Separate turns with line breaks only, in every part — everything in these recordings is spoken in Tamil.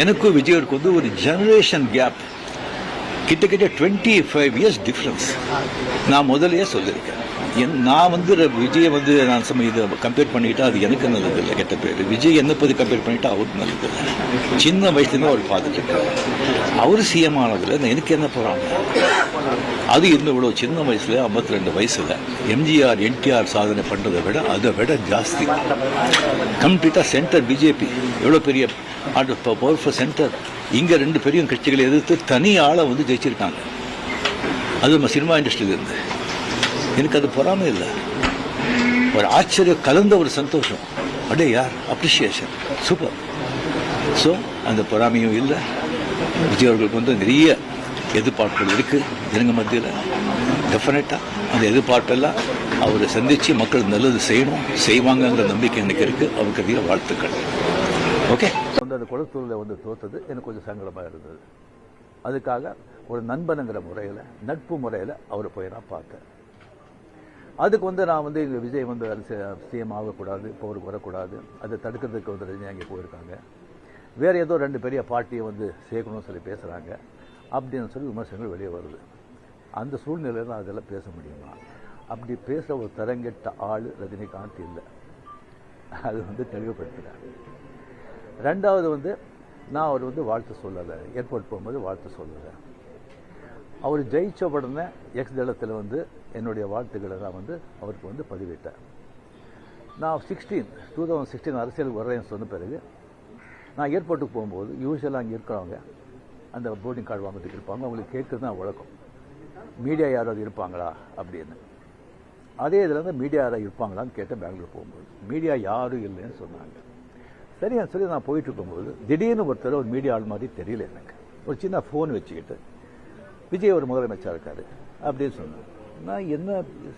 எனக்கும் விஜயருக்கு வந்து ஒரு ஜெனரேஷன் கேப், கிட்டத்தட்ட 25 இயர்ஸ் டிஃப்ரென்ஸ். நான் முதலையே சொல்லியிருக்கேன். நான் வந்து விஜயை வந்து நான் இதை கம்பேர் பண்ணிக்கிட்டா அது எனக்கு நல்லது இல்லை, கெட்ட பேர். விஜய் என்ன பற்றி கம்பேர் பண்ணிட்டா அவருக்கு நல்லது இல்லை. சின்ன வயசுலேருந்து அவர் பார்த்துட்டு இருக்காரு. அவர் சிஎம் ஆனதில் எனக்கு என்ன போகிறாங்க? அது இன்னும் இவ்வளோ சின்ன வயசுல 52 வயசுல எம்ஜிஆர் என்டிஆர் சாதனை பண்ணுறதை விட அதை விட ஜாஸ்தி. கம்ப்ளீட்டாக சென்டர் பிஜேபி எவ்வளோ பெரிய பவர்ஃபுல் சென்டர். இங்கே 2 பெரிய கட்சிகளை எதிர்த்து தனி ஆளை வந்து ஜெயிச்சிருக்காங்க. அது நம்ம சினிமா இண்டஸ்ட்ரியில இருந்து. எனக்கு அது பொறாமை இல்லை, ஒரு ஆச்சரியம் கலந்த ஒரு சந்தோஷம். அடே யார் அப்ரிஷியேஷன், சூப்பர். ஸோ அந்த பொறாமையும் இல்லை. விஜய் அவர்களுக்கு வந்து நிறைய எதிர்பார்ப்புகள் இருக்குது ஜனங்க மத்தியில். டெஃபினட்டாக அந்த எதிர்பார்ப்பெல்லாம் அவரை சந்தித்து மக்கள் நல்லது செய்வாங்கங்கிற நம்பிக்கை எனக்கு இருக்குது. அவருக்கு அதிக வாழ்த்துக்கள். ஓகே. வந்து அந்த குளத்தூரில் வந்து தோற்றது எனக்கு கொஞ்சம் சங்கடமாக இருந்தது. அதுக்காக ஒரு நண்பனுங்கிற முறையில், நட்பு முறையில் அவரை போய் நான் பார்த்தேன். அதுக்கு வந்து நான் வந்து இங்கே விஜய் வந்து சிஎம் ஆகக்கூடாது, இப்போ அவருக்கு வரக்கூடாது, அதை தடுக்கிறதுக்கு வந்து ரஜினி அங்கே போயிருக்காங்க. வேறு ஏதோ 2 பெரிய பார்ட்டியை வந்து சேர்க்கணும்னு சொல்லி பேசுகிறாங்க அப்படின்னு சொல்லி விமர்சனங்கள் வெளியே வருது. அந்த சூழ்நிலையில் நான் அதெல்லாம் பேச முடியுமா? அப்படி பேசுகிற ஒரு தரங்கெட்ட ஆள் ரஜினிகாந்த் இல்லை. அது வந்து தெளிவுபடுத்துகிறேன். 2வது வந்து நான் அவர் வந்து வாழ்த்து சொல்லலை, ஏர்போர்ட் போகும்போது வாழ்த்து சொல்லலை. அவர் ஜெயிச்ச உடனே எக்ஸ் தளத்தில் வந்து என்னுடைய வாழ்த்துக்களை நான் வந்து அவருக்கு வந்து பதிவிட்டேன். நான் 2016 அரசியலுக்கு வர்றேன்னு சொன்ன பிறகு நான் ஏர்போர்ட்டுக்கு போகும்போது யூஸ்வலாக அங்கே இருக்கிறவங்க அந்த போர்டிங் கார்டு வாங்கிட்டு இருப்பாங்க. அவங்களுக்கு கேட்குறது தான் வழக்கம், மீடியா யாராவது இருப்பாங்களா அப்படின்னு. அதே இதில் வந்து மீடியா யாராவது இருப்பாங்களான்னு கேட்டேன். பெங்களூர் போகும்போது மீடியா யாரும் இல்லைன்னு சொன்னாங்க. சரியான்னு சொல்லி நான் போயிட்டு இருக்கும்போது திடீர்னு ஒருத்தர் ஒரு மீடியா ஆள் மாதிரி தெரியல எனக்கு. ஒரு சின்ன ஃபோன் வச்சுக்கிட்டு விஜய் ஒரு முதலமைச்சர் இருக்காரு அப்படின்னு சொன்னேன். நான் என்ன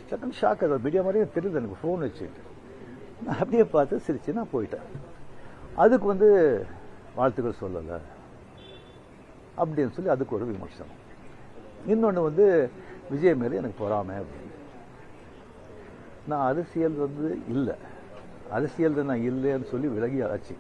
செகண்ட் ஷாக், அது மீடியா மாதிரியே தெரியுது எனக்கு. ஃபோன் வச்சுக்கிட்டு நான் அப்படியே பார்த்து சிரிச்சு நான் போயிட்டேன். அதுக்கு வந்து வாழ்த்துக்கள் சொல்லலை அப்படின்னு சொல்லி அதுக்கு ஒரு விமர்சனம். இன்னொன்று வந்து விஜய் மேலே எனக்கு பொறாமை அப்படின்னு. நான் அரசியல் வந்து இல்லை, அரசியல் நான் இல்லைன்னு சொல்லி விலகி ஆச்சு.